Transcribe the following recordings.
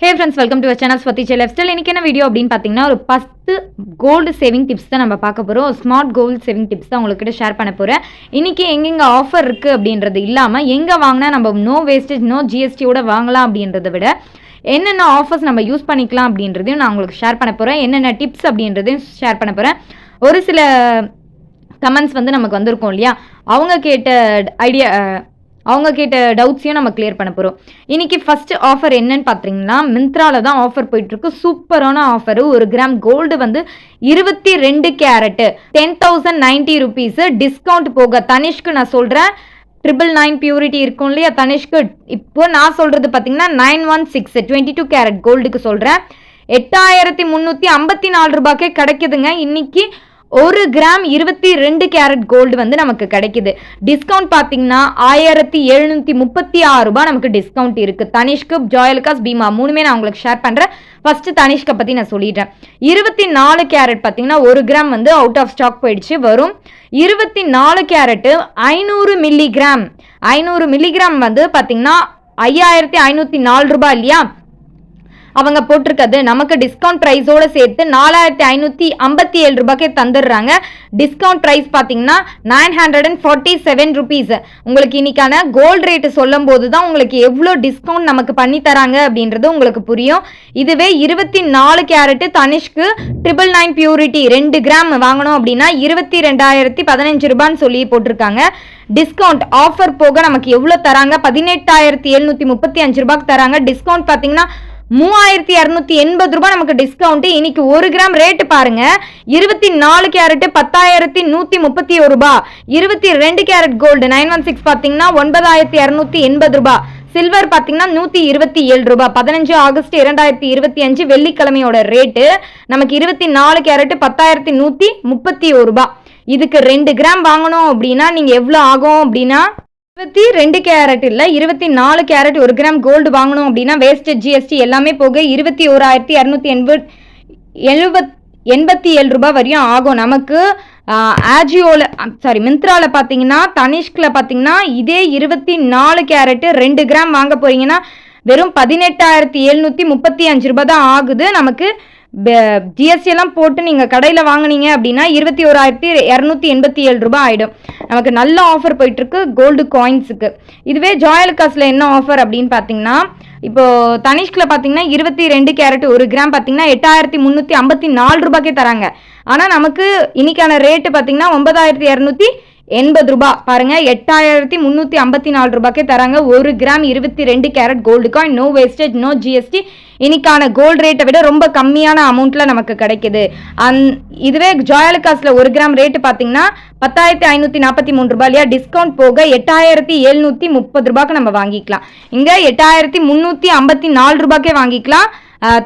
Hey friends, welcome to our channel Swati Lifestyle. இன்னைக்கு என்ன video அப்படின்னு பார்த்தீங்கன்னா ஒரு 10 கோல்டு சேவிங் டிப்ஸ் தான் நம்ம பார்க்க போகிறோம். ஸ்மார்ட் கோல்டு சேவிங் டிப்ஸ் தான் உங்கள்கிட்ட ஷேர் பண்ண போகிறேன். இன்றைக்கி எங்கெங்கே ஆஃபர் இருக்குது அப்படின்றது இல்லாமல் எங்கே வாங்கினா நம்ம நோ வேஸ்டேஜ் நோ ஜிஎஸ்டியோட வாங்கலாம் அப்படின்றத விட என்னென்ன ஆஃபர்ஸ் நம்ம யூஸ் பண்ணிக்கலாம் அப்படின்றதையும் நான் உங்களுக்கு ஷேர் பண்ண போகிறேன். என்னென்ன டிப்ஸ் அப்படின்றதையும் ஷேர் பண்ண போகிறேன். ஒரு சில கமெண்ட்ஸ் வந்து நமக்கு வந்திருக்கோம் இல்லையா, அவங்க கேட்ட டவுட்ஸையும் நம்ம கிளியர் பண்ண போகிறோம். இன்றைக்கி ஃபஸ்ட்டு ஆஃபர் என்னன்னு பார்த்தீங்கன்னா, மிந்த்ராவில் தான் ஆஃபர் போயிட்டுருக்கு. சூப்பரான ஆஃபரு. 1 கிராம் கோல்டு வந்து 22 கேரட்டு 10,090 ருபீஸு டிஸ்கவுண்ட் போக. தனிஷ்க்கு நான் சொல்கிறேன் 999 பியூரிட்டி இருக்கும் இல்லையா தனிஷ்க்கு, இப்போ நான் சொல்கிறது பார்த்தீங்கன்னா 916 22 கேரட் கோல்டுக்கு சொல்கிறேன். 8,354 ரூபாய்க்கே கிடைக்குதுங்க. இன்றைக்கி 1 கிராம் 22 கேரட் கோல்டு வந்து நமக்கு கிடைக்குது. டிஸ்கவுண்ட் பார்த்தீங்கன்னா 1,736 ரூபாய் நமக்கு டிஸ்கவுண்ட் இருக்குது. தனிஷ்க்கு, ஜாயலுக்காஸ், பீமா மூணுமே நான் உங்களுக்கு ஷேர் பண்ணுறேன். ஃபஸ்ட்டு தனிஷ்கை பற்றி நான் சொல்லிடுறேன். 24 கேரட் பார்த்தீங்கன்னா 1 கிராம் வந்து அவுட் ஆஃப் ஸ்டாக் போயிடுச்சு. வரும் 24 கேரட்டு 500 மில்லிகிராம் 500 மில்லிகிராம் வந்து பார்த்தீங்கன்னா 5,504 ரூபாய் இல்லையா அவங்க போட்டிருக்கிறது. நமக்கு டிஸ்கவுண்ட் ப்ரைஸோடு சேர்த்து 4,557 ரூபாய்க்கே தந்துடுறாங்க. டிஸ்கவுண்ட் ப்ரைஸ் பார்த்தீங்கன்னா 947 ருபீஸ். உங்களுக்கு இன்னைக்கான கோல்டு ரேட்டு சொல்லும் போது தான் உங்களுக்கு எவ்வளோ டிஸ்கவுண்ட் நமக்கு பண்ணி தராங்க அப்படின்றது உங்களுக்கு புரியும். இதுவே 24 கேரட்டு தனிஷ்க்கு 999 பியூரிட்டி 2 கிராம் வாங்கணும் அப்படின்னா 22,015 ரூபான்னு சொல்லி போட்டிருக்காங்க. டிஸ்கவுண்ட் ஆஃபர் போக நமக்கு எவ்வளோ தராங்க, 18,735 ரூபாய்க்கு தராங்க. டிஸ்கவுண்ட் பார்த்தீங்கன்னா 3,280 ரூபாய் நமக்கு டிஸ்கவுண்ட். இன்னைக்கு 1 கிராம் ரேட்டு பாருங்க, 24 கேரட் 10,131 ரூபாய். 22 கேரட் கோல்டு 916 பார்த்தீங்கன்னா 9,280 ரூபாய். சில்வர் பார்த்தீங்கன்னா 127 ரூபாய். 15 ஆகஸ்ட் 2025 வெள்ளிக்கிழமையோட ரேட்டு நமக்கு 24 கேரட் 10,131 ரூபாய். இதுக்கு 2 கிராம் வாங்கணும் அப்படின்னா நீங்கள் எவ்வளோ ஆகும் அப்படின்னா 22 கேரட் இல்லை 24 கேரட் 1 கிராம் கோல்டு வாங்கணும் அப்படின்னா வேஸ்டேஜ் ஜிஎஸ்டி எல்லாமே போக 21,287 ரூபாய் வரையும் ஆகும் நமக்கு. மிந்த்ராவில் பார்த்தீங்கன்னா தனிஷ்கில் பார்த்தீங்கன்னா இதே 24 கேரட்டு 2 கிராம் வாங்க போறீங்கன்னா வெறும் 18,735 ரூபாய் தான் ஆகுது நமக்கு. ஜிஎஸ்டி எல்லாம் போட்டு நீங்கள் கடையில் வாங்கினீங்க அப்படின்னா 21,287 ரூபாய் ஆகிடும். நமக்கு நல்ல ஆஃபர் போயிட்டுருக்கு கோல்டு காயின்ஸுக்கு. இதுவே ஜாயலுக்காஸில் என்ன ஆஃபர் அப்படின்னு பார்த்தீங்கன்னா, இப்போது தனிஷ்கில் பார்த்தீங்கன்னா 22 கேரட் 1 கிராம் பார்த்தீங்கன்னா 8,354 ரூபாய்க்கே தராங்க. ஆனால் நமக்கு இன்னைக்கான ரேட்டு பார்த்தீங்கன்னா 9,280 ரூபாய். பாருங்க, 8,354 ரூபாய்க்கே தராங்க. 1 gram 22 carat gold coin, no wastage no GST. இன்னைக்கான கோல்டு ரேட்டை விட ரொம்ப கம்மியான அமௌண்ட்ல நமக்கு கிடைக்குது. இதுவே ஜாயலுக்காஸ்ல 1 கிராம் ரேட்டு பார்த்தீங்கன்னா 10,543 ரூபாய் இல்லையா, டிஸ்கவுண்ட் போக 8,730 ரூபாய்க்கு நம்ம வாங்கிக்கலாம். இங்க 8,354 ரூபாய்க்கே வாங்கிக்கலாம்.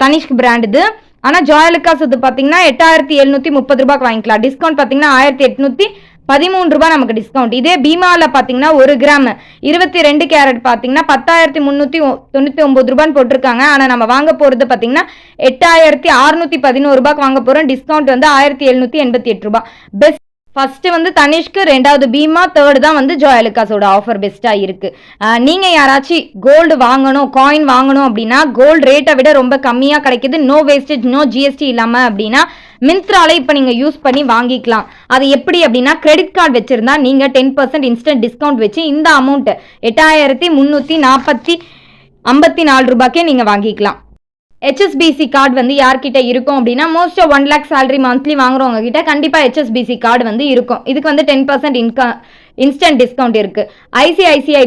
தனிஷ்க் பிராண்ட் இது. ஆனால் ஜாயலுக்காஸ் இது பார்த்தீங்கன்னா 8,730 ரூபாய்க்கு வாங்கிக்கலாம். டிஸ்கவுண்ட் பார்த்தீங்கன்னா 1,813 ரூபாய் நமக்கு டிஸ்கவுண்ட். இதே பீமாவில் பார்த்தீங்கன்னா 1 கிராம் 22 கேரட் பார்த்தீங்கன்னா 10,399 ரூபான்னு போட்டிருக்காங்க. ஆனால் நம்ம வாங்க போகிறது பார்த்தீங்கன்னா 8,611 ரூபாய்க்கு வாங்க போகிறோம். டிஸ்கவுண்ட் வந்து 1,788 ரூபாய். பெஸ்ட் ஃபர்ஸ்ட் வந்து தனிஷ்க்கு, 2வது பீமா, 3rd தான் வந்து ஜாயலுக்காஸோட ஆஃபர் பெஸ்ட்டாக இருக்குது. நீங்கள் யாராச்சும் கோல்டு வாங்கணும் காயின் வாங்கணும் அப்படின்னா கோல்டு ரேட்டை விட ரொம்ப கம்மியாக கிடைக்கிது, நோ வேஸ்டேஜ் நோ ஜிஎஸ்டி இல்லாமல் அப்படின்னா மிந்த்ரால இப்போ நீங்கள் யூஸ் பண்ணி வாங்கிக்கலாம். அது எப்படி அப்படின்னா, கிரெடிட் கார்டு வச்சுருந்தா நீங்கள் 10% இன்ஸ்டன்ட் டிஸ்கவுண்ட் வச்சு இந்த அமௌண்ட்டு 8,354 ரூபாய்க்கே நீங்கள் வாங்கிக்கலாம். ஹெச்எஸ்பிசி கார்டு வந்து யார்கிட்ட இருக்கும் அப்படின்னா, most of 1 lakh salary monthly வாங்குறவங்க கிட்ட கண்டிப்பாக ஹெச்எஸ்பிசி கார்டு வந்து இருக்கும். இதுக்கு வந்து 10% இன்ஸ்டன்ட் டிஸ்கவுண்ட் இருக்குது. ஐசிஐசிஐ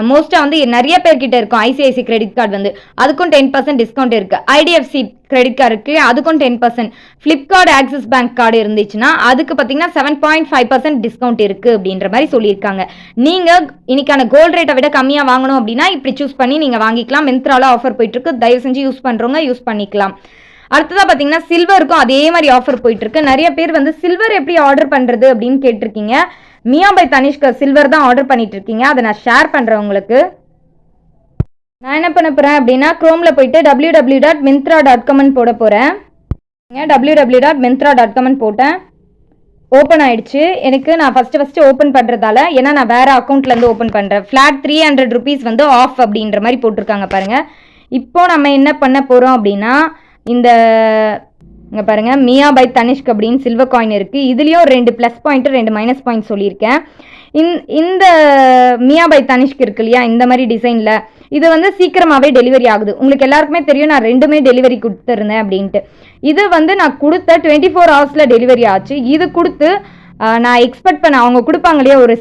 மோஸ்ட்டாக வந்து நிறைய பேர்கிட்ட இருக்கும். ஐசிஐசி கிரெடிட் கார்டு வந்து அதுக்கும் 10% டிஸ்கவுண்ட் இருக்குது. ஐடிஎஃப்சி கிரெடிட் கார்டு இருக்கு, அதுக்கும் 10%. ஃப்ளிப்கார்ட் ஆக்சிஸ் பேங்க் கார்டு இருந்துச்சுன்னா அதுக்கு பார்த்தீங்கன்னா 7.5% டிஸ்கவுண்ட் இருக்குது அப்படின்ற மாதிரி சொல்லியிருக்காங்க. நீங்கள் இன்னைக்கான கோல்டு ரேட்டை விட கம்மியாக வாங்கணும் அப்படின்னா இப்படி சூஸ் பண்ணி நீங்கள் வாங்கிக்கலாம். மிந்த்ரால ஆஃபர் போயிட்டுருக்கு, தயவு செஞ்சு யூஸ் பண்ணுறவங்க யூஸ் பண்ணிக்கலாம். அடுத்ததாக பார்த்தீங்கன்னா சில்வருக்கும் அதே மாதிரி ஆஃபர் போயிட்டுருக்கு. நிறைய பேர் வந்து சில்வர் எப்படி ஆர்டர் பண்ணுறது அப்படின்னு கேட்டிருக்கீங்க. மியா பை தனிஷ்கா சில்வர் தான் ஆர்டர் பண்ணிட்டு இருக்கீங்க. அதை நான் ஷேர் பண்ணுறேன் உங்களுக்கு. நான் என்ன பண்ண போகிறேன் அப்படின்னா, க்ரோமில் போயிட்டு www.myntra.com போட போகிறேன். www.myntra.com போட்டேன். ஓப்பன் ஆயிடுச்சு. எனக்கு நான் ஃபஸ்ட்டு ஓப்பன் பண்ணுறதால, ஏன்னா நான் வேறு அக்கௌண்ட்லேருந்து ஓப்பன் பண்ணுறேன். ஃப்ளாட் 300 ருபீஸ் வந்து ஆஃப் அப்படின்ற மாதிரி போட்டிருக்காங்க பாருங்கள். இப்போ நம்ம என்ன பண்ண போகிறோம் அப்படின்னா இந்த இங்கே பாருங்கள் மியா பை தனிஷ்க் அப்படின்னு சில்வர் காயின் இருக்குது. இதுலேயும் 2 ப்ளஸ் பாயிண்ட் 2 மைனஸ் பாயிண்ட் சொல்லியிருக்கேன். இந்த மியா பை தனிஷ்க் இருக்கு இல்லையா, இந்த மாதிரி டிசைனில் இது வந்து சீக்கிரமாகவே டெலிவரி ஆகுது. உங்களுக்கு எல்லாருக்குமே தெரியும் நான் 2மே டெலிவரி கொடுத்துருந்தேன் அப்படின்ட்டு. இது வந்து நான் கொடுத்த 24 ஹவர்ஸில் டெலிவரி ஆச்சு. இது கொடுத்து நான் எக்ஸ்பெக்ட் பண்ண அவங்க கொடுப்பாங்க இல்லையா ஒரு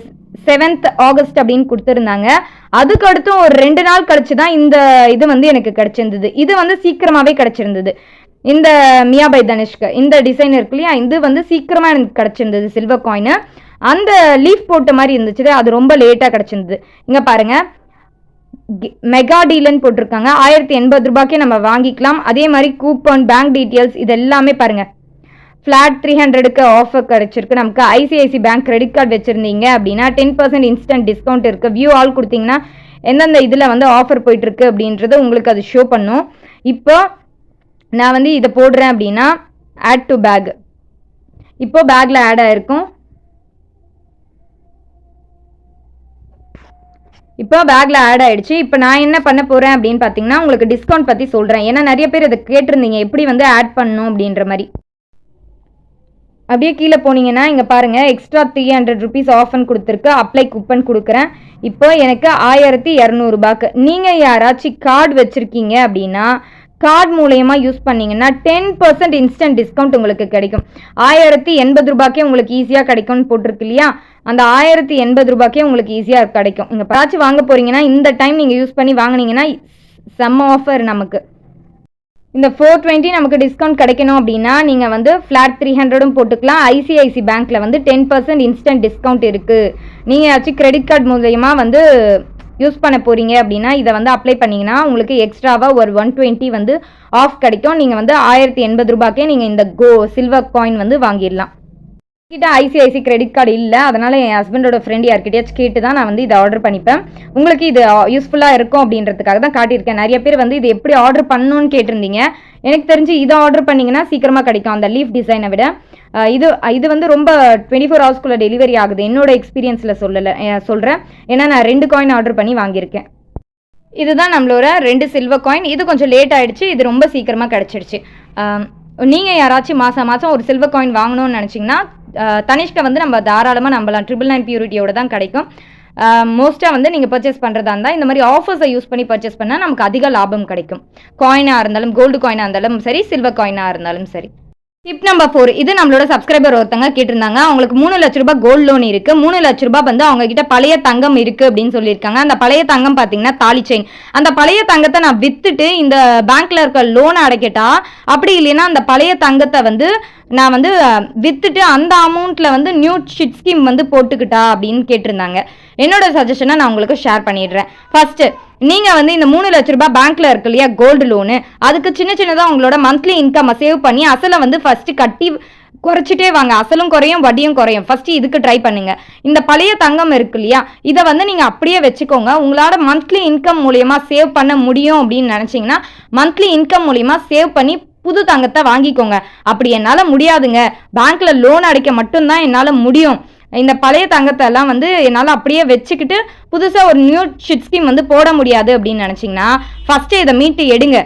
7th ஆகஸ்ட் அப்படின்னு கொடுத்துருந்தாங்க. அதுக்கு அடுத்து ஒரு 2 நாள் கழிச்சு தான் இந்த இது வந்து எனக்கு கிடச்சிருந்தது. இது வந்து சீக்கிரமாகவே கிடச்சிருந்தது. இந்த மியா பை தனிஷ்க் இந்த டிசைன் இருக்கு இல்லையா, இது வந்து சீக்கிரமாக எனக்கு கிடச்சிருந்தது சில்வர் காயின். அந்த லீஃப் போட்ட மாதிரி இருந்துச்சு, அது ரொம்ப லேட்டாக கிடச்சிருந்தது. இங்கே பாருங்கள் மெகா டீல்னு போட்டிருக்காங்க. 1080 ரூபாய்க்கே நம்ம வாங்கிக்கலாம். அதே மாதிரி கூப்பன் பேங்க் டீட்டெயில்ஸ் இது எல்லாமே பாருங்கள். ஃப்ளாட் 300க்கு ஆஃபர் கிடச்சிருக்கு. நமக்கு ஐசிஐசி பேங்க் கிரெடிட் கார்டு வச்சுருந்தீங்க அப்படின்னா 10% இன்ஸ்டன்ட் டிஸ்கவுண்ட் இருக்குது. வியூ ஆல் கொடுத்தீங்கன்னா எந்தெந்த இதில் வந்து ஆஃபர் போயிட்டுருக்கு அப்படின்றது உங்களுக்கு அது ஷோ பண்ணும். இப்போ நான் வந்து இதை போடுறேன் அப்படின்னா ஆட் டு பேக், இப்போ பேக்கில் ஆட் ஆகிருக்கும். இப்போ பேக்கில் ஆட் ஆகிடுச்சு. இப்போ நான் என்ன பண்ண போகிறேன் அப்படின்னு பார்த்தீங்கன்னா உங்களுக்கு டிஸ்கவுண்ட் பற்றி சொல்கிறேன். ஏன்னா நிறைய பேர் இதை கேட்டிருந்தீங்க எப்படி வந்து ஆட் பண்ணணும் அப்படின்ற மாதிரி. அப்படியே கீழே போனீங்கன்னா இங்கே பாருங்கள் எக்ஸ்ட்ரா 300 ருபீஸ் ஆஃபர்னு கொடுத்துருக்கு. அப்ளை கூப்பன் கொடுக்குறேன். இப்போ எனக்கு 1200 ரூபாய்க்கு. நீங்கள் யாராச்சும் கார்டு வச்சுருக்கீங்க அப்படின்னா கார்டு மூலயமா யூஸ் பண்ணிங்கன்னா 10% இன்ஸ்டன்ட் டிஸ்கவுண்ட் உங்களுக்கு கிடைக்கும். 1080 ரூபாய்க்கே உங்களுக்கு ஈஸியாக கிடைக்கும்னு போட்டிருக்கு இல்லையா, அந்த 1080 ரூபாய்க்கே உங்களுக்கு ஈஸியாக கிடைக்கும். இங்கே பாச்சு வாங்க போகிறீங்கன்னா இந்த டைம் நீங்கள் யூஸ் பண்ணி வாங்கினீங்கன்னா செம்ம ஆஃபர் நமக்கு. இந்த 420 நமக்கு டிஸ்கவுண்ட் கிடைக்கணும் அப்படின்னா நீங்கள் வந்து ஃப்ளாட் 300ம் போட்டுக்கலாம். ஐசிஐசி பேங்க்கில் வந்து 10% இன்ஸ்டன்ட் டிஸ்கவுண்ட் இருக்குது. நீங்கள் ஆச்சும் கிரெடிட் கார்டு மூலயமா வந்து யூஸ் பண்ண போகிறீங்க அப்படின்னா இதை வந்து அப்ளை பண்ணிங்கன்னா உங்களுக்கு எக்ஸ்ட்ராவாக ஒரு 120 வந்து ஆஃப் கிடைக்கும். நீங்கள் வந்து 1080 ரூபாய்க்கே நீங்கள் இந்த சில்வர் காயின் வந்து வாங்கிடலாம். கிட்ட ஐசிஐசி கிரெடிட் கார்டு இல்லை, அதனால் என் ஹஸ்பண்டோட ஃப்ரெண்ட் யார்கிட்டயாச்சும் கேட்டு தான் நான் வந்து இதை ஆர்டர் பண்ணிப்பேன். உங்களுக்கு இது யூஸ்ஃபுல்லாக இருக்கும் அப்படின்றதுக்காக தான் காட்டியிருக்கேன். நிறைய பேர் வந்து இது எப்படி ஆர்டர் பண்ணணும்னு கேட்டிருந்தீங்க. எனக்கு தெரிஞ்சு இதை ஆர்டர் பண்ணிங்கன்னா சீக்கிரமாக கிடைக்கும் அந்த லீஃப் டிசைனை விட. இது வந்து ரொம்ப 24 ஹவர்ஸ்க்குள்ளே டெலிவரி ஆகுது. என்னோட எக்ஸ்பீரியன்ஸில் சொல்கிறேன். ஏன்னா நான் 2 காயின் ஆர்டர் பண்ணி வாங்கியிருக்கேன். இதுதான் நம்மளோட 2 சில்வர் காயின். இது கொஞ்சம் லேட் ஆகிடுச்சு, இது ரொம்ப சீக்கிரமாக கிடச்சிடுச்சு. நீங்கள் யாராச்சும் மாதம் ஒரு சில்வர் காயின் வாங்கணும்னு நினச்சிங்கன்னா தனிஷ்கை வந்து நம்ம தாராளமாக நம்பலாம். 999 பியூரிட்டியோட தான் கிடைக்கும். மோஸ்ட்டாக வந்து நீங்கள் பர்ச்சேஸ் பண்ணுறதா இருந்தால் இந்த மாதிரி ஆஃபர்ஸை யூஸ் பண்ணி பர்ச்சேஸ் பண்ணால் நமக்கு அதிக லாபம் கிடைக்கும். காயினாக இருந்தாலும் கோல்டு காயினாக இருந்தாலும் சரி, சில்வர் காயினாக இருந்தாலும் சரி. டிப் நம்பர் 4, இது நம்மளோட சப்ஸ்கிரைபர் ஒருத்தங்க கேட்டிருந்தாங்க. அவங்களுக்கு 3 லட்ச ரூபாய் கோல்டு லோன் இருக்கு. 3 லட்ச ரூபாய் வந்து அவங்க கிட்ட பழைய தங்கம் இருக்கு அப்படின்னு சொல்லியிருக்காங்க. அந்த பழைய தங்கம் பார்த்தீங்கன்னா தாலி செயின். அந்த பழைய தங்கத்தை நான் வித்துட்டு இந்த பேங்க்ல இருக்க லோனை அடைக்கட்டா, அப்படி இல்லைன்னா அந்த பழைய தங்கத்தை வந்து நான் வந்து வித்துட்டு அந்த அமௌண்ட்ல வந்து நியூ ஷிட் ஸ்கீம் வந்து போட்டுக்கிட்டா அப்படின்னு கேட்டிருந்தாங்க. என்னோட சஜஷனை நான் உங்களுக்கு ஷேர் பண்ணிடுறேன். ஃபர்ஸ்ட் நீங்கள் வந்து இந்த 3 லட்ச ரூபாய் பேங்க்ல இருக்கு இல்லையா கோல்டு லோனு, அதுக்கு சின்னதாக உங்களோட மந்த்லி இன்கம் சேவ் பண்ணி அசலை வந்து ஃபர்ஸ்ட் கட்டி குறைச்சிட்டே வாங்க. அசலும் குறையும் வட்டியும் குறையும். ஃபர்ஸ்ட் இதுக்கு ட்ரை பண்ணுங்க. இந்த பழைய தங்கம் இருக்கு இல்லையா, இதை வந்து நீங்கள் அப்படியே வச்சுக்கோங்க. உங்களோட மந்த்லி இன்கம் மூலியமா சேவ் பண்ண முடியும் அப்படின்னு நினச்சிங்கன்னா மந்த்லி இன்கம் மூலியமா சேவ் பண்ணி புது தங்கத்தை வாங்கிக்கோங்க. அப்படி என்னால் முடியாதுங்க, பேங்க்ல லோன் அடைக்க மட்டும்தான் என்னால் முடியும், இந்த பழைய தங்கத்தை எல்லாம் வந்து என்னால் அப்படியே வச்சுக்கிட்டு புதுசாக ஒரு நியூ ஷிட் ஸ்கீம் வந்து போட முடியாது அப்படின்னு நினச்சிங்கன்னா ஃபஸ்ட்டு இதை மீட்டு எடுங்க.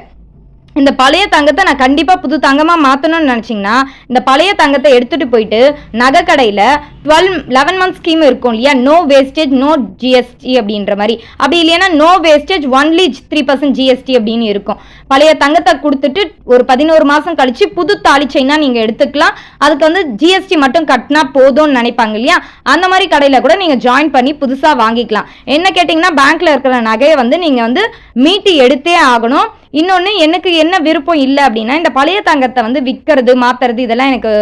இந்த பழைய தங்கத்தை நான் கண்டிப்பாக புது தங்கமாக மாற்றணும்னு நினச்சிங்கன்னா இந்த பழைய தங்கத்தை எடுத்துகிட்டு போயிட்டு நகை கடையில் 11 மந்த் ஸ்கீம் இருக்கும் இல்லையா, நோ வேஸ்டேஜ் நோ ஜிஎஸ்டி அப்படின்ற மாதிரி. அப்படி இல்லைன்னா நோ வேஸ்டேஜ் ஒன்லி 3% ஜிஎஸ்டி அப்படின்னு இருக்கும். பழைய தங்கத்தை கொடுத்துட்டு ஒரு 11 மாதம் கழிச்சு புது தாலி செயினா நீங்கள் எடுத்துக்கலாம். அதுக்கு வந்து ஜிஎஸ்டி மட்டும் கட்டினா போதும்னு நினைப்பாங்க இல்லையா, அந்த மாதிரி கடையில் கூட நீங்கள் ஜாயின் பண்ணி புதுசாக வாங்கிக்கலாம். என்ன கேட்டிங்கன்னா பேங்க்கில் இருக்கிற நகையை வந்து நீங்கள் வந்து மீட்டு எடுத்தே ஆகணும். இன்னொன்று எனக்கு என்ன விருப்பம் இல்லை அப்படின்னா இந்த பழைய தங்கத்தை வந்து விற்கிறது மாற்றுறது இதெல்லாம் எனக்கு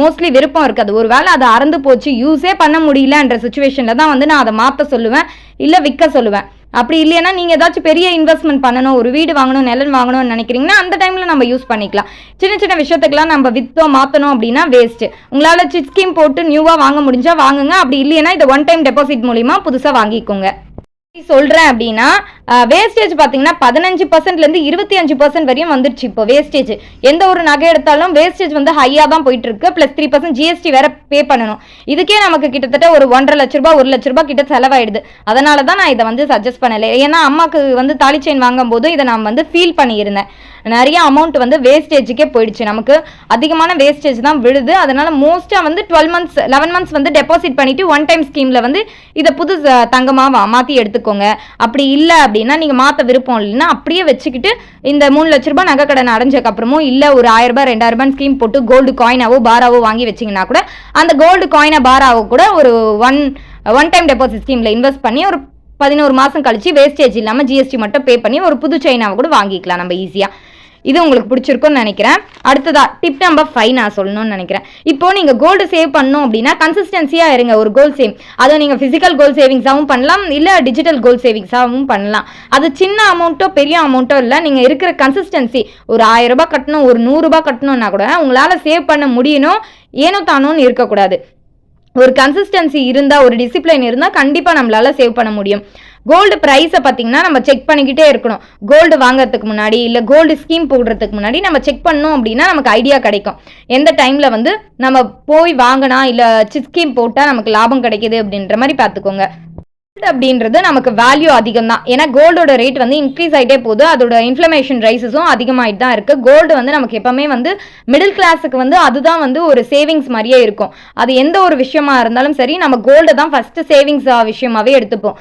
மோஸ்ட்லி விருப்பம் இருக்காது. ஒரு வேளை அதை அறந்து போச்சு யூஸே பண்ண முடியலன்ற சுச்சுவேஷனில் தான் வந்து நான் அதை மாற்ற சொல்லுவேன், இல்லை விற்க சொல்லுவேன். அப்படி இல்லைன்னா நீங்கள் ஏதாச்சும் பெரிய இன்வெஸ்ட்மெண்ட் பண்ணணும், ஒரு வீடு வாங்கணும் நிலம் வாங்கணும்னு நினைக்கிறீங்கன்னா அந்த டைமில் நம்ம யூஸ் பண்ணிக்கலாம். சின்ன விஷயத்துக்கெல்லாம் நம்ம விற்றோம் மாற்றணும் அப்படின்னா வேஸ்ட்டு. உங்களால் சிட் ஸ்கீம் போட்டு நியூவாக வாங்க முடிஞ்சால் வாங்குங்க. அப்படி இல்லைன்னா இதை 1 டைம் டெபாசிட் மூலிமா புதுசாக வாங்கிக்கோங்க. சொல்கிறேன் அப்படின்னா வேஸ்டேஜ் பார்த்தீங்கன்னா 15%லேருந்து 25% வரையும் வந்துருச்சு இப்போ வேஸ்டேஜ். எந்த ஒரு நகை எடுத்தாலும் வேஸ்டேஜ் வந்து ஹையாக தான் போயிட்டு இருக்கு. ப்ளஸ் 3% ஜிஎஸ்டி வேற பே பண்ணணும். இதுக்கே நமக்கு கிட்டத்தட்ட ஒரு 1.5 லட்ச ரூபாய் 1 லட்ச ரூபாய் கிட்ட செலவாயிடுது. அதனால தான் நான் இதை வந்து சஜஸ்ட் பண்ணலை. ஏன்னா அம்மாவுக்கு வந்து தாலி செயின் வாங்கும் போது இதை நான் வந்து ஃபீல் பண்ணியிருந்தேன். நிறைய அமௌண்ட் வந்து வேஸ்டேஜுக்கே போயிடுச்சு. நமக்கு அதிகமான வேஸ்டேஜ் தான் விழுது. அதனால மோஸ்ட்டாக வந்து 12 months 11 months வந்து டெபாசிட் பண்ணிட்டு ஒன் டைம் ஸ்கீமில் வந்து இதை புது தங்கமாக மாற்றி எடுத்துக்கோங்க. அப்படி இல்லை அப்படின்னா நீங்கள் மாற்ற விருப்பம் இல்லைன்னா அப்படியே வச்சுக்கிட்டு இந்த 3 லட்ச ரூபாய் நகை கடன் அடைஞ்சக்கப்புறமும் இல்லை ஒரு 1000 ரூபாய் 2000 ரூபாய் ஸ்கீம் போட்டு கோல்டு காயினாவோ பாராவோ வாங்கி வச்சிங்கன்னா கூட அந்த கோல்டு காயினா பாராவோ கூட ஒரு ஒன் டைம் டெபாசிட் ஸ்கீமில் இன்வெஸ்ட் பண்ணி ஒரு 11 மாதம் கழிச்சு வேஸ்டேஜ் இல்லாமல் ஜிஎஸ்டி மட்டும் பே பண்ணி ஒரு புது செயினாவை கூட வாங்கிக்கலாம் நம்ம ஈஸியாக. இது உங்களுக்கு பிடிச்சிருக்கும்னு நினைக்கிறேன். அடுத்ததா டிப் நம்பர் 5 நான் சொல்லணும்னு நினைக்கிறேன். இப்போ நீங்க கோல்டு சேவ் பண்ணணும் அப்படின்னா கன்சிஸ்டன்சியா இருங்க. ஒரு கோல் சேவ் அதை நீங்க பிசிக்கல் கோல் சேவிங்ஸாகவும் பண்ணலாம், இல்ல டிஜிட்டல் கோல் சேவிங்ஸாகவும் பண்ணலாம். அது சின்ன அமௌண்ட்டோ பெரிய அமௌண்ட்டோ இல்லை, நீங்க இருக்கிற கன்சிஸ்டன்சி ஒரு 1000 ரூபாய் கட்டணும், ஒரு 100 ரூபாய் கட்டணும்னா கூட உங்களால சேவ் பண்ண முடியணும். ஏனோ தானோன்னு இருக்கக்கூடாது. ஒரு கன்சிஸ்டன்சி இருந்தால், ஒரு டிசிப்ளின் இருந்தால் கண்டிப்பாக நம்மளால சேவ் பண்ண முடியும். கோல்டு ப்ரைஸை பார்த்தீங்கன்னா நம்ம செக் பண்ணிக்கிட்டே இருக்கணும். கோல்டு வாங்குறதுக்கு முன்னாடி இல்லை கோல்டு ஸ்கீம் போடுறதுக்கு முன்னாடி நம்ம செக் பண்ணோம் அப்படின்னா நமக்கு ஐடியா கிடைக்கும். எந்த டைமில் வந்து நம்ம போய் வாங்கினா இல்லை ஸ்கீம் போட்டால் நமக்கு லாபம் கிடைக்கிது அப்படின்ற மாதிரி பார்த்துக்கோங்க. அப்படின்றது நமக்கு வேல்யூ அதிகம் தான். ஏன்னா கோல்டோட ரேட் வந்து இன்க்ரீஸ் ஆகிட்டே போகுது. அதோட இன்ஃப்ளமேஷன் ரைஸஸும் அதிகமாகிட்டு தான் இருக்குது. கோல்டு வந்து நமக்கு எப்பவுமே வந்து மிடில் கிளாஸுக்கு வந்து அதுதான் வந்து ஒரு சேவிங்ஸ் மாதிரியே இருக்கும். அது எந்த ஒரு விஷயமா இருந்தாலும் சரி நம்ம கோல்டை தான் ஃபஸ்ட்டு சேவிங்ஸ் விஷயமாவே எடுத்துப்போம்.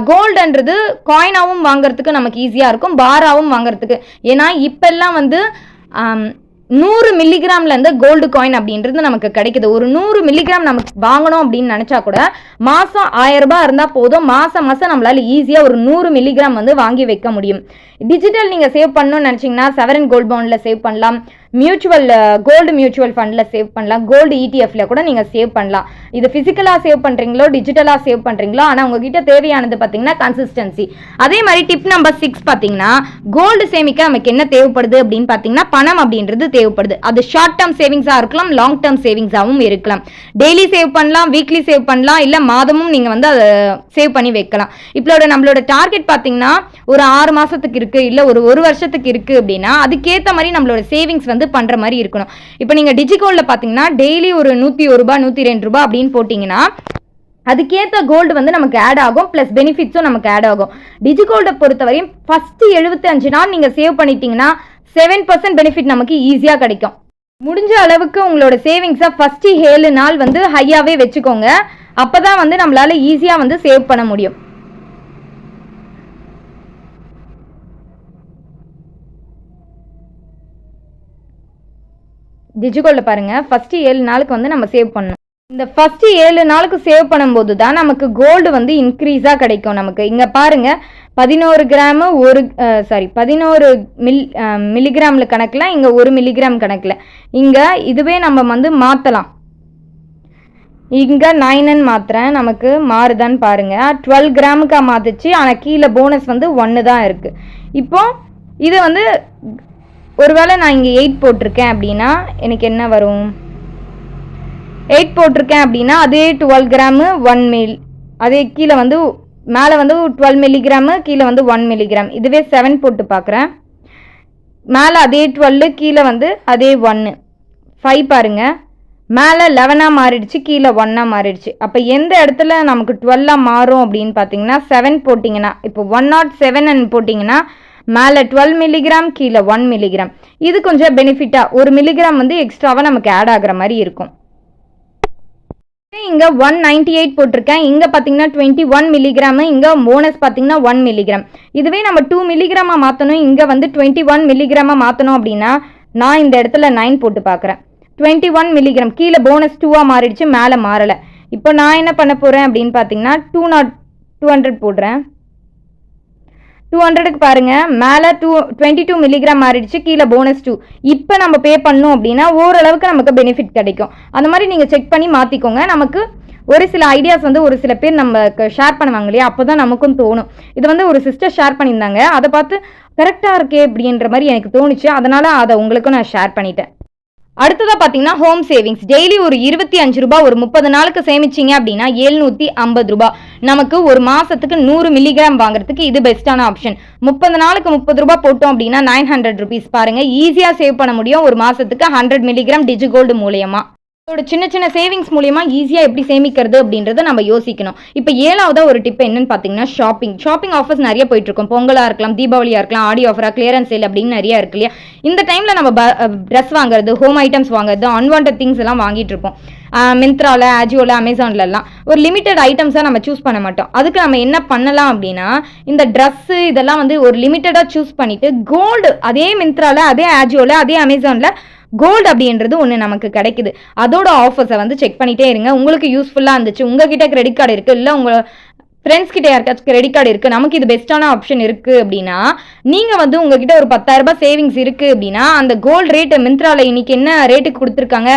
கோல்டுன்றது காயினாகவும் வாங்குறதுக்கு நமக்கு ஈஸியாக இருக்கும், பாராவும் வாங்குறதுக்கு. ஏன்னா இப்பெல்லாம் வந்து 100 மில்லிகிராம்லேருந்து கோல்டு காயின் அப்படின்றது நமக்கு கிடைக்குது. ஒரு 100 மில்லிகிராம் நமக்கு வாங்கணும் அப்படின்னு நினச்சா கூட மாதம் 1000 ரூபாய் இருந்தால் போதும். மாதம் நம்மளால் ஈஸியாக ஒரு 100 மில்லிகிராம் வந்து வாங்கி வைக்க முடியும். டிஜிட்டல் நீங்கள் சேவ் பண்ணணும்னு நினச்சிங்கன்னா செவரன் கோல்ட் பாண்டில் சேவ் பண்ணலாம், கோல்டு மியூச்சுவல் ஃபண்டில் சேவ் பண்ணலாம், கோல்டு இடிஎஃப்ல கூட நீங்கள் சேவ் பண்ணலாம். இது ஃபிசிக்கலாக சேவ் பண்ணுறீங்களோ டிஜிட்டலாக சேவ் பண்ணுறீங்களோ, ஆனால் உங்ககிட்ட தேவையானது பார்த்தீங்கன்னா கன்சிஸ்டன்சி. அதே மாதிரி டிப் நம்பர் 6 பார்த்தீங்கன்னா கோல்டு சேமிக்க நமக்கு என்ன தேவைப்படுது அப்படின்னு பார்த்தீங்கன்னா பணம் அப்படின்றது தேவைப்படுது. அது ஷார்ட் டேர்ம் சேவிங்ஸாக இருக்கலாம், லாங் டேர்ம் சேவிங்ஸாகவும் இருக்கலாம். டெய்லி சேவ் பண்ணலாம், வீக்லி சேவ் பண்ணலாம், இல்லை மாதமும் நீங்கள் வந்து அதை சேவ் பண்ணி வைக்கலாம். இப்போ நம்மளோட டார்கெட் பார்த்தீங்கன்னா ஒரு 6 மாதத்துக்கு இருக்குது, இல்லை ஒரு வருஷத்துக்கு இருக்குது அப்படின்னா அதுக்கேற்ற மாதிரி நம்மளோட சேவிங்ஸ் வந்து பண்ற மாதிரி இருக்கணும். இப்போ நீங்க டிஜிகோல்ட்ல பாத்தீங்கன்னா டெய்லி ஒரு 101 ரூபாய் 102 ரூபாய் அப்படின்னு போட்டீங்கன்னா அதுக்கேற்ற கோல்டு வந்து நமக்கு ஆட் ஆகும், பிளஸ் பெனிஃபிட்ஸும் நமக்கு ஆட் ஆகும். டிஜிகோல்டை பொறுத்தவரையும் ஃபர்ஸ்ட் 75 நாள் நீங்க சேவ் பண்ணிட்டீங்கன்னா 7% பெனிஃபிட் நமக்கு ஈஸியா கிடைக்கும். முடிஞ்ச அளவுக்கு உங்களோட சேவிங்ஸை ஃபர்ஸ்ட் 7 நாள் வந்து ஹையாவே வச்சுக்கோங்க. அப்பதான் வந்து நம்மளால ஈஸியா வந்து சேவ் பண்ண முடியும். டிஜிகோல்ல பாருங்க ஃபர்ஸ்ட் 7 நாளுக்கு வந்து நம்ம சேவ் பண்ணணும். இந்த ஃபர்ஸ்ட் 7 நாளுக்கு சேவ் பண்ணும்போது தான் நமக்கு கோல்டு வந்து இன்க்ரீஸா கிடைக்கும். நமக்கு இங்க பாருங்க 11 கிராம் 11 மில்லிகிராம்ல கணக்குல, இங்க 1 மில்லிகிராம் கணக்குல. இங்க இதுவே நம்ம வந்து மாத்தலாம். இங்க 9 மாத்திரேன், நமக்கு மாறுதான்னு பாருங்க. 12 கிராமுக்கா மாத்துச்சு, ஆனா கீழே போனஸ் வந்து 1 தான் இருக்கு. இப்போ இது வந்து ஒருவேளை நான் இங்கே 8 போட்டிருக்கேன் அப்படின்னா எனக்கு என்ன வரும்? 8 போட்டிருக்கேன் அப்படின்னா அதே 12 கிராமு 1 மில், அதே கீழே வந்து மேலே வந்து 12 மில்லிகிராமு, கீழே வந்து 1 மில்லிகிராம். இதுவே 7 போட்டு பார்க்குறேன், மேலே அதே 12, கீழே வந்து அதே 1. 5 பாருங்க, மேலே 11ஆக மாறிடுச்சு, கீழே 1ஆக மாறிடுச்சு. அப்போ எந்த இடத்துல நமக்கு 12ஆக மாறும் அப்படின்னு பார்த்தீங்கன்னா 7 போட்டிங்கன்னா, இப்போ 107 போட்டிங்கன்னா மேலே 12 மில்லிகிராம், கீழே 1 மில்லிகிராம். இது கொஞ்சம் பெனிஃபிட்டாக 1 மில்லிகிராம் வந்து எக்ஸ்ட்ராவாக நமக்கு ஆட் ஆகிற மாதிரி இருக்கும். இங்கே 198 போட்டிருக்கேன், இங்கே பார்த்தீங்கன்னா 21 மில்லிகிராமு, இங்கே போனஸ் பார்த்தீங்கன்னா 1 மில்லிகிராம். இதுவே நம்ம 2 மில்லிகிராமாக மாற்றணும், இங்கே வந்து 21 மில்லிகிராமாக மாற்றணும் அப்படின்னா நான் இந்த இடத்துல 9 போட்டு பார்க்குறேன். 21 மில்லிகிராம், கீழே போனஸ் 2ஆக மாறிடுச்சு, மேலே மாறலை. இப்போ நான் என்ன பண்ண போகிறேன் அப்படின்னு பார்த்தீங்கன்னா 200 போடுறேன். 200க்கு பாருங்க, மேலே 22 மில்லிகிராம் மாறிடுச்சு, கீழே போனஸ் 2. இப்போ நம்ம பே பண்ணோம் அப்படின்னா ஓரளவுக்கு நமக்கு பெனிஃபிட் கிடைக்கும். அந்த மாதிரி நீங்கள் செக் பண்ணி மாற்றிக்கோங்க. நமக்கு ஒரு சில ஐடியாஸ் வந்து ஒரு சில பேர் நம்ம ஷேர் பண்ணுவாங்க இல்லையா, அப்போ தான் நமக்கும் தோணும். இது வந்து ஒரு சிஸ்டர் ஷேர் பண்ணியிருந்தாங்க, அதை பார்த்து கரெக்டாக இருக்கே அப்படின்ற மாதிரி எனக்கு தோணுச்சு. அதனால் அதை உங்களுக்கும் நான் ஷேர் பண்ணிட்டேன். அடுத்ததா பாத்தீங்கன்னா ஹோம் சேவிங்ஸ். டெய்லி ஒரு 25 ரூபாய் ஒரு 30 நாளுக்கு சேமிச்சிங்க அப்படின்னா 750 ரூபாய். நமக்கு ஒரு மாசத்துக்கு 100 மில்லிகிராம் வாங்குறதுக்கு இது பெஸ்டான ஆப்ஷன். 30 நாளுக்கு 30 ரூபாய் போட்டோம் அப்படின்னா 900 ருபீஸ். பாருங்க, ஈஸியா சேவ் பண்ண முடியும் ஒரு மாசத்துக்கு 100 மில்லிகிராம் டிஜிகோல்டு மூலியமா. இதோட சின்ன சின்ன சேவிங்ஸ் மூலியமா ஈஸியா எப்படி சேமிக்கிறது அப்படின்றத நம்ம யோசிக்கணும். இப்போ 7ஆவதா ஒரு டிப் என்னன்னு பாத்தீங்கன்னா ஷாப்பிங் ஆஃபர்ஸ் நிறைய போயிட்டு இருக்கும். பொங்கலா இருக்கலாம், தீபாவளியா இருக்கலாம், ஆடி ஆஃபரா, கிளியரன்ஸ் சேல் அப்படின்னு நிறைய இருக்கு இல்லையா. இந்த டைம்ல நம்ம ட்ரெஸ் வாங்குறது, ஹோம் ஐட்டம்ஸ் வாங்குறது, அன்வான்ட் திங்ஸ் எல்லாம் வாங்கிட்டு இருப்போம். மிந்த்ரால, அஜியோல, அமேசான்ல எல்லாம் ஒரு லிமிடெட் ஐட்டம்ஸா நம்ம சூஸ் பண்ண மாட்டோம். அதுக்கு நம்ம என்ன பண்ணலாம் அப்படின்னா, இந்த ட்ரெஸ் இதெல்லாம் வந்து ஒரு லிமிட்டடா சூஸ் பண்ணிட்டு கோல்டு அதே மிந்த்ரால, அதே அஜியோல, அதே அமேசான்ல கோல்டு அப்படின்றது ஒன்று நமக்கு கிடைக்குது. அதோட ஆஃபர்ஸை வந்து செக் பண்ணிட்டே இருங்க. உங்களுக்கு யூஸ்ஃபுல்லாக இருந்துச்சு, உங்ககிட்ட கிரெடிட் கார்டு இருக்குது, இல்லை உங்கள் ஃப்ரெண்ட்ஸ் கிட்ட யாருக்காச்சும் கிரெடிட் கார்டு இருக்குது, நமக்கு இது பெஸ்ட்டான ஆப்ஷன் இருக்குது அப்படின்னா, நீங்கள் வந்து உங்ககிட்ட ஒரு 10,000 ரூபாய் சேவிங்ஸ் இருக்குது அப்படின்னா, அந்த கோல்டு ரேட்டு மிந்த்ராவில் இன்னைக்கு என்ன ரேட்டுக்கு கொடுத்துருக்காங்க,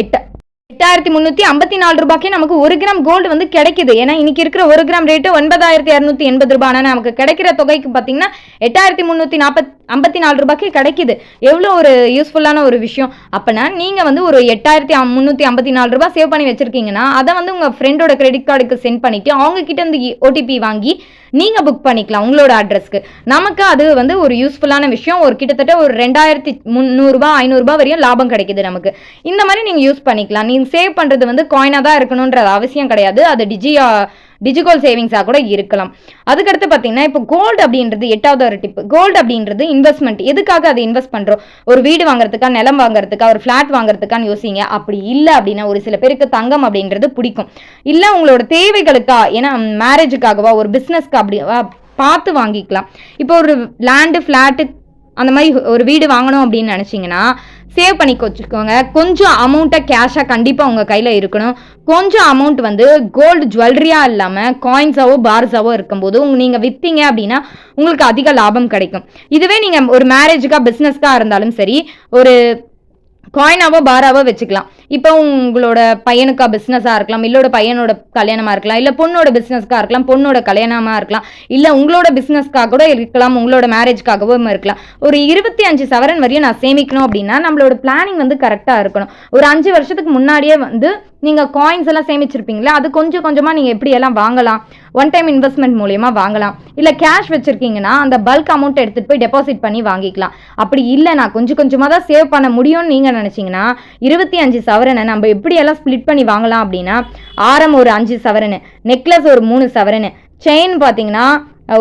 8,354 ரூபாய்க்கே நமக்கு 1 கிராம் கோல்டு வந்து கிடைக்குது. ஏன்னா இன்னைக்கு இருக்கிற 1 கிராம் ரேட்டு 9,280 ரூபாய். ஆனால் நமக்கு கிடைக்கிற தொகைக்கு பார்த்தீங்கன்னா 8,354 ரூபாய்க்கே கிடைக்குது. எவ்வளோ ஒரு யூஸ்ஃபுல்லான ஒரு விஷயம். அப்போனா நீங்கள் வந்து ஒரு 8,354 ரூபாய் சேவ் பண்ணி வச்சிருக்கீங்கன்னா, அதை வந்து உங்கள் ஃப்ரெண்டோட கிரெடிட் கார்டுக்கு சென்ட் பண்ணிட்டு அவங்க கிட்ட இருந்து ஓடிபி வாங்கி நீங்கள் புக் பண்ணிக்கலாம் உங்களோட அட்ரஸ்க்கு. நமக்கு அது வந்து ஒரு யூஸ்ஃபுல்லான விஷயம். ஒரு கிட்டத்தட்ட ஒரு 2,300 ரூபாய் 500 ரூபாய் வரையும் லாபம் கிடைக்குது நமக்கு. இந்த மாதிரி நீங்கள் யூஸ் பண்ணிக்கலாம். நீங்கள் சேவ் பண்ணுறது வந்து காயினாக தான் இருக்கணுன்ற அவசியம் கிடையாது. அது டிஜிகோல் சேவிங்ஸாக கூட இருக்கலாம். அதுக்கடுத்து பார்த்தீங்கன்னா, இப்போ கோல்டு அப்படின்றது 8வது ஒரு டிப். கோல்டு அப்படின்றது இன்வெஸ்ட்மெண்ட். எதுக்காக அதை இன்வெஸ்ட் பண்ணுறோம்? ஒரு வீடு வாங்குறதுக்கா, நிலம் வாங்குறதுக்கா, ஒரு ஃப்ளாட் வாங்குறதுக்கான்னு யோசிங்க. அப்படி இல்லை அப்படின்னா, ஒரு சில பேருக்கு தங்கம் அப்படின்றது பிடிக்கும். இல்லை உங்களோட தேவைகளுக்கா, ஏன்னா மேரேஜுக்காகவா, ஒரு பிஸ்னஸ்க்கு அப்படி பார்த்து வாங்கிக்கலாம். இப்போ ஒரு லேண்டு, ஃப்ளாட்டு அந்த மாதிரி ஒரு வீடு வாங்கணும் அப்படின்னு நினச்சிங்கன்னா சேவ் பண்ணி வச்சுக்கோங்க. கொஞ்சம் அமௌண்ட்டை கேஷாக கண்டிப்பாக உங்கள் கையில் இருக்கணும். கொஞ்சம் அமௌண்ட் வந்து கோல்டு ஜுவல்லரியாக இல்லாமல் காயின்ஸாவோ பார்ஸாவோ இருக்கும்போது நீங்கள் விற்றீங்க அப்படின்னா உங்களுக்கு அதிக லாபம் கிடைக்கும். இதுவே நீங்கள் ஒரு மேரேஜுக்காக, பிஸ்னஸ்க்காக இருந்தாலும் சரி, ஒரு காயினாவோ பாராவோ வச்சுக்கலாம். இப்போ உங்களோட பையனுக்கா பிஸ்னஸாக இருக்கலாம், இல்லோட பையனோட கல்யாணமாக இருக்கலாம், இல்லை பொண்ணோட பிஸ்னஸ்க்காக இருக்கலாம், பொண்ணோட கல்யாணமாக இருக்கலாம், இல்லை உங்களோட பிஸ்னஸ்க்காக கூட இருக்கலாம், உங்களோட மேரேஜ்க்காகவும் இருக்கலாம். ஒரு 25 சவரன் வரையும் நான் சேமிக்கணும் அப்படின்னா நம்மளோட பிளானிங் வந்து கரெக்டாக இருக்கணும். ஒரு 5 வருஷத்துக்கு முன்னாடியே வந்து நீங்கள் காயின்ஸ் எல்லாம் சேமிச்சிருப்பீங்களா, அது கொஞ்சம் கொஞ்சமாக நீங்கள் எப்படி எல்லாம் வாங்கலாம், ஒன் டைம் இன்வெஸ்ட்மெண்ட் மூலயமா வாங்கலாம். இல்லை கேஷ் வச்சுருக்கீங்கன்னா அந்த பல்க் அமௌண்ட் எடுத்துகிட்டு போய் டெபாசிட் பண்ணி வாங்கிக்கலாம். அப்படி இல்லை நான் கொஞ்சம் கொஞ்சமாக தான் சேவ் பண்ண முடியும்னு நீங்கள் நினச்சிங்கன்னா 25 சவரனை நம்ம எப்படியெல்லாம் ஸ்ப்ளிட் பண்ணி வாங்கலாம் அப்படின்னா, ஆரம் ஒரு 5 சவரனு, நெக்லஸ் ஒரு 3 சவரனு, செயின் பார்த்தீங்கன்னா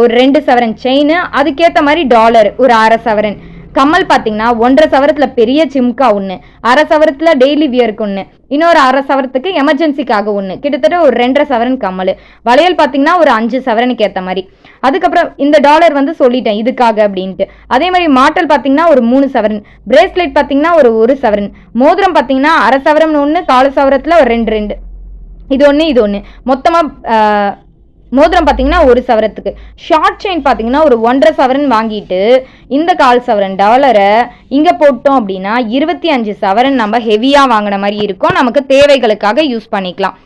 ஒரு 2 சவரன் செயின், அதுக்கேற்ற மாதிரி டாலர் ஒரு 1/2 சவரன், கம்மல் பார்த்தீங்கன்னா 1.5 சவரத்தில் பெரிய சிம்கா ஒன்று, 1/2 சவரத்தில் டெய்லி வியருக்கு ஒன்று, இன்னொரு 1/2 சவரத்துக்கு எமர்ஜென்சிக்காக ஒன்று, கிட்டத்தட்ட ஒரு 2.5 சவரன் கம்மல். வளையல் பார்த்தீங்கன்னா ஒரு 5 சவரனுக்கு ஏற்ற மாதிரி. அதுக்கப்புறம் இந்த டாலர் வந்து சொல்லிட்டேன் இதுக்காக அப்படின்ட்டு. அதே மாதிரி மாட்டல் பார்த்தீங்கன்னா ஒரு 3 சவரன், பிரேஸ்லெட் பார்த்தீங்கன்னா ஒரு 1 சவரன், மோதிரம் பார்த்தீங்கன்னா 1/2 சவரன் ஒன்று, 1/4 சவரத்தில் ஒரு 2 இது ஒன்று இது ஒன்று, மொத்தமாக மோதிரம் பார்த்தீங்கன்னா 1 சவரத்துக்கு. ஷார்ட் செயின் பார்த்தீங்கன்னா ஒரு 1.5 சவரன் வாங்கிட்டு இந்த 1/4 சவரன் டாலரை இங்கே போட்டோம் அப்படின்னா 25 சவரன் நம்ம ஹெவியாக வாங்கின மாதிரி இருக்கும். நமக்கு தேவைகளுக்காக யூஸ் பண்ணிக்கலாம்.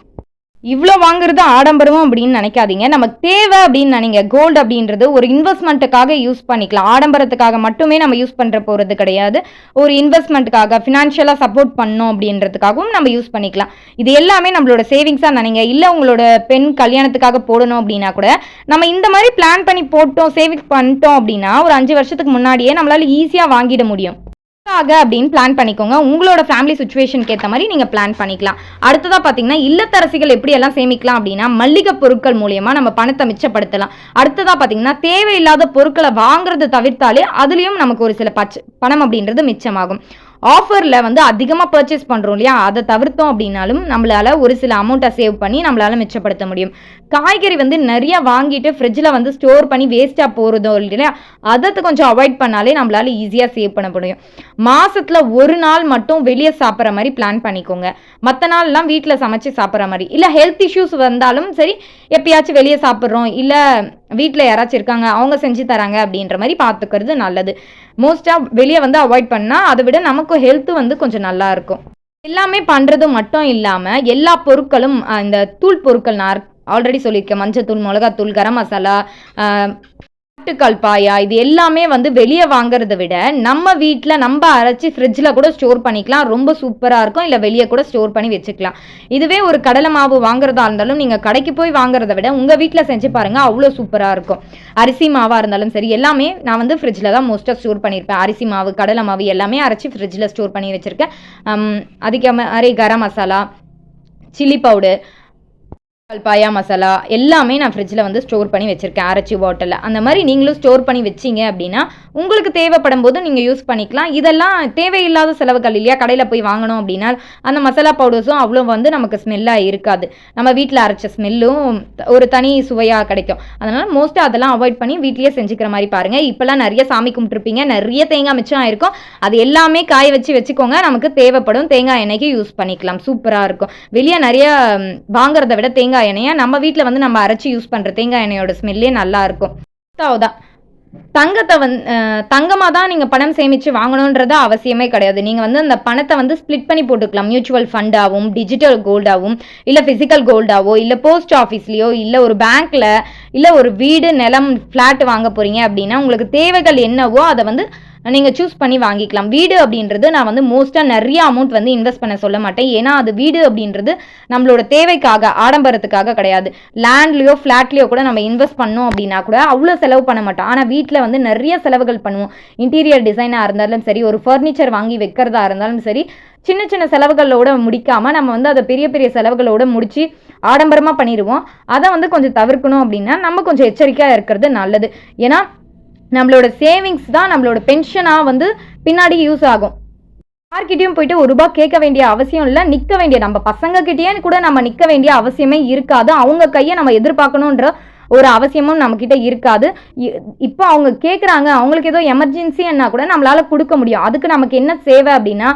இவ்வளோ வாங்குறது ஆடம்பரமும் அப்படின்னு நினைக்காதீங்க. நமக்கு தேவை அப்படின்னு நினைங்க. கோல்டு அப்படின்றது ஒரு இன்வெஸ்ட்மெண்ட்டுக்காக யூஸ் பண்ணிக்கலாம். ஆடம்பரத்துக்காக மட்டுமே நம்ம யூஸ் பண்ணுற போகிறது கிடையாது. ஒரு இன்வெஸ்ட்மெண்ட்டுக்காக, ஃபினான்ஷியலாக சப்போர்ட் பண்ணணும் அப்படின்றதுக்காகவும் நம்ம யூஸ் பண்ணிக்கலாம். இது எல்லாமே நம்மளோட சேவிங்ஸாக நினைங்க. இல்லை உங்களோட பெண் கல்யாணத்துக்காக போடணும் அப்படின்னா கூட நம்ம இந்த மாதிரி பிளான் பண்ணி போட்டோம், சேவிங் பண்ணிட்டோம் அப்படின்னா ஒரு 5 வருஷத்துக்கு முன்னாடியே நம்மளால ஈஸியாக வாங்கிட முடியும் அப்படின்னு பிளான் பண்ணிக்கோங்க. உங்களோட ஃபேமிலி சுச்சுவேஷனுக்கு ஏற்ற மாதிரி நீங்கள் பிளான் பண்ணிக்கலாம். அடுத்ததாக பார்த்தீங்கன்னா இல்லத்தரசிகள் எப்படி எல்லாம் சேமிக்கலாம் அப்படின்னா, மல்லிகை பொருட்கள் மூலயமா நம்ம பணத்தை மிச்சப்படுத்தலாம். அடுத்ததாக பார்த்தீங்கன்னா தேவையில்லாத பொருட்களை வாங்குறதை தவிர்த்தாலே அதுலேயும் நமக்கு ஒரு சில பணம் அப்படின்றது மிச்சமாகும். ஆஃபரில் வந்து அதிகமாக பர்ச்சேஸ் பண்ணுறோம் இல்லையா, அதை தவிர்த்தோம் அப்படின்னாலும் நம்மளால் ஒரு சில அமௌண்ட்டை சேவ் பண்ணி நம்மளால் மிச்சப்படுத்த முடியும். காய்கறி வந்து நிறைய வாங்கிட்டு ஃப்ரிட்ஜில் வந்து ஸ்டோர் பண்ணி வேஸ்ட்டாக போகிறதோ இல்லையா, அதை கொஞ்சம் அவாய்ட் பண்ணாலே நம்மளால் ஈஸியாக சேவ் பண்ண முடியும். மாதத்தில் ஒரு நாள் மட்டும் வெளியே சாப்பிட்ற மாதிரி பிளான் பண்ணிக்கோங்க. மற்ற நாள்லாம் வீட்டில் சமைச்சு சாப்பிட்ற மாதிரி. இல்லை ஹெல்த் இஷ்யூஸ் வந்தாலும் சரி, எப்பயாச்சும் வெளியே சாப்பிட்றோம், இல்லை வீட்டில் யாராச்சும் இருக்காங்க அவங்க செஞ்சு தராங்க அப்படின்ற மாதிரி பார்த்துக்கிறது நல்லது. மோஸ்ட்டாக வெளியே வந்து அவாய்ட் பண்ணால் அதை விட நமக்கு ஹெல்த்து வந்து கொஞ்சம் நல்லா இருக்கும். எல்லாமே பண்ணுறது மட்டும் இல்லாமல் எல்லா பொருட்களும், இந்த தூள் பொருட்கள் நான் ஆல்ரெடி சொல்லியிருக்கேன், மஞ்சத்தூள், மிளகாத்தூள், கரம் மசாலா, ஆட்டுக்கால் பாயா இது எல்லாமே வந்து வெளியே வாங்குறத விட நம்ம வீட்டில் நம்ம அரைச்சி ஃப்ரிட்ஜில் கூட ஸ்டோர் பண்ணிக்கலாம். ரொம்ப சூப்பராக இருக்கும். இல்லை வெளியே கூட ஸ்டோர் பண்ணி வச்சுக்கலாம். இதுவே ஒரு கடலை மாவு வாங்குறதா இருந்தாலும் நீங்கள் கடைக்கு போய் வாங்குறத விட உங்கள் வீட்டில் செஞ்சு பாருங்கள், அவ்வளோ சூப்பராக இருக்கும். அரிசி மாவாக இருந்தாலும் சரி எல்லாமே நான் வந்து ஃப்ரிட்ஜில் தான் மோஸ்ட்டாக ஸ்டோர் பண்ணியிருப்பேன். அரிசி மாவு, கடலை மாவு எல்லாமே அரைச்சி ஃப்ரிட்ஜில் ஸ்டோர் பண்ணி வச்சுருக்கேன். அதுக்கு மாதிரி கரம் மசாலா, சில்லி பவுடர், பாயா மசாலா எல்லாமே நான் ஃப்ரிட்ஜில் வந்து ஸ்டோர் பண்ணி வச்சுருக்கேன் அரைச்சி பாட்டிலில். அந்த மாதிரி நீங்களும் ஸ்டோர் பண்ணி வச்சிங்க அப்படின்னா உங்களுக்கு தேவைப்படும் போது நீங்கள் யூஸ் பண்ணிக்கலாம். இதெல்லாம் தேவையில்லாத செலவுகள் இல்லையா? கடையில் போய் வாங்கணும் அப்படின்னா அந்த மசாலா பவுடர்ஸும் அவ்வளோ வந்து நமக்கு ஸ்மெல்லாக இருக்காது. நம்ம வீட்டில் அரைச்ச ஸ்மெல்லும் ஒரு தனி சுவையாக கிடைக்கும். அதனால் மோஸ்ட்டாக அதெல்லாம் அவாய்ட் பண்ணி வீட்லேயே செஞ்சுக்கிற மாதிரி பாருங்கள். இப்போல்லாம் நிறைய சாமி கும்பிட்டுருப்பீங்க, நிறைய தேங்காய் மிச்சம் ஆயிருக்கும். அது எல்லாமே காய வச்சுக்கோங்க. நமக்கு தேவைப்படும் தேங்காய் எண்ணெய்க்கு யூஸ் பண்ணிக்கலாம். சூப்பராக இருக்கும். வெளியே நிறைய வாங்குறத விட தேங்காய் எண்ணெயை நம்ம வீட்டில் வந்து நம்ம அரைச்சி யூஸ் பண்ணுற தேங்காய் எண்ணெயோட ஸ்மெல்லே நல்லா இருக்கும். தங்கத்தை தங்கமாக தான் நீங்கள் பணம் சேமித்து வாங்கணுன்றது அவசியமே கிடையாது. நீங்கள் வந்து அந்த பணத்தை வந்து ஸ்ப்ளிட் பண்ணி போட்டுக்கலாம். மியூச்சுவல் ஃபண்டாகவும், டிஜிட்டல் கோல்டாகவும், இல்லை ஃபிசிக்கல் கோல்டாவோ, இல்லை போஸ்ட் ஆஃபீஸ்லேயோ, இல்லை ஒரு பேங்க்கில், இல்லை ஒரு வீடு, நிலம், ஃப்ளாட் வாங்க போகிறீங்க அப்படின்னா உங்களுக்கு தேவைகள் என்னவோ அதை வந்து நீங்கள் சூஸ் பண்ணி வாங்கிக்கலாம். வீடு அப்படின்றது நான் வந்து மோஸ்ட்டாக நிறைய அமௌண்ட் வந்து இன்வெஸ்ட் பண்ண சொல்ல மாட்டேன். ஏன்னா அது வீடு அப்படின்றது நம்மளோட தேவைக்காக, ஆடம்பரத்துக்காக கிடையாது. லேண்ட்லேயோ ஃப்ளாட்லேயோ கூட நம்ம இன்வெஸ்ட் பண்ணோம் அப்படின்னா கூட அவ்வளோ செலவு பண்ண மாட்டோம். ஆனால் வீட்டில் வந்து நிறைய செலவுகள் பண்ணுவோம். இன்டீரியர் டிசைனாக இருந்தாலும் சரி, ஒரு ஃபர்னிச்சர் வாங்கி வைக்கிறதா இருந்தாலும் சரி, சின்ன சின்ன செலவுகளோட முடிக்காமல் நம்ம வந்து அதை பெரிய பெரிய செலவுகளோட முடித்து ஆடம்பரமாக பண்ணிடுவோம். அதை வந்து கொஞ்சம் தவிர்க்கணும் அப்படின்னா நம்ம கொஞ்சம் எச்சரிக்கையாக இருக்கிறது நல்லது. ஏன்னா நம்மளோட சேவிங்ஸ் தான் நம்மளோட பென்ஷனாக வந்து பின்னாடி யூஸ் ஆகும். யார்கிட்டையும் போயிட்டு ஒரு ரூபா கேட்க வேண்டிய அவசியம் இல்லை. நிற்க வேண்டிய நம்ம பசங்க கிட்டேயே கூட நம்ம நிற்க வேண்டிய அவசியமே இருக்காது. அவங்க கையை நம்ம எதிர்பார்க்கணுன்ற ஒரு அவசியமும் நம்மக்கிட்ட இருக்காது. இப்போ அவங்க கேட்குறாங்க, அவங்களுக்கு ஏதோ எமர்ஜென்சின்னா கூட நம்மளால் கொடுக்க முடியும். அதுக்கு நமக்கு என்ன தேவை அப்படின்னா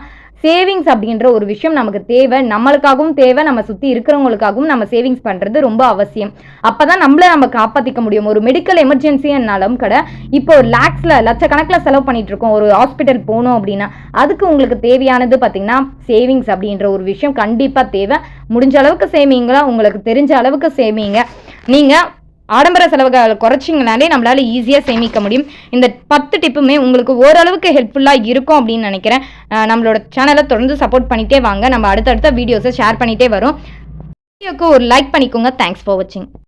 சேவிங்ஸ் அப்படின்ற ஒரு விஷயம் நமக்கு தேவை. நம்மளுக்காகவும் தேவை, நம்ம சுற்றி இருக்கிறவங்களுக்காகவும் நம்ம சேவிங்ஸ் பண்ணுறது ரொம்ப அவசியம். அப்போ தான் நம்மளை நம்ம காப்பாற்றிக்க முடியும். ஒரு மெடிக்கல் எமர்ஜென்சின்னாலும் கூட இப்போ ஒரு லட்சக்கணக்கில் செலவு பண்ணிட்டு இருக்கோம். ஒரு ஹாஸ்பிட்டல் போகணும் அப்படின்னா அதுக்கு உங்களுக்கு தேவையானது பார்த்திங்கன்னா சேவிங்ஸ் அப்படின்ற ஒரு விஷயம் கண்டிப்பாக தேவை. முடிஞ்ச அளவுக்கு சேமிங்களா, உங்களுக்கு தெரிஞ்ச அளவுக்கு சேமிங்க. நீங்கள் ஆடம்பர செலவுகளை குறைச்சிங்கனாலே நம்மளால் ஈஸியாக சேமிக்க முடியும். இந்த 10 டிப்புமே உங்களுக்கு ஓரளவுக்கு ஹெல்ப்ஃபுல்லாக இருக்கும் அப்படின்னு நினைக்கிறேன். நம்மளோட சேனலை தொடர்ந்து சப்போர்ட் பண்ணிகிட்டே வாங்க. நம்ம அடுத்தடுத்த வீடியோஸை ஷேர் பண்ணிகிட்டே வரோம். வீடியோக்கு ஒரு லைக் பண்ணிக்கோங்க. தேங்க்ஸ் ஃபார் வாட்சிங்.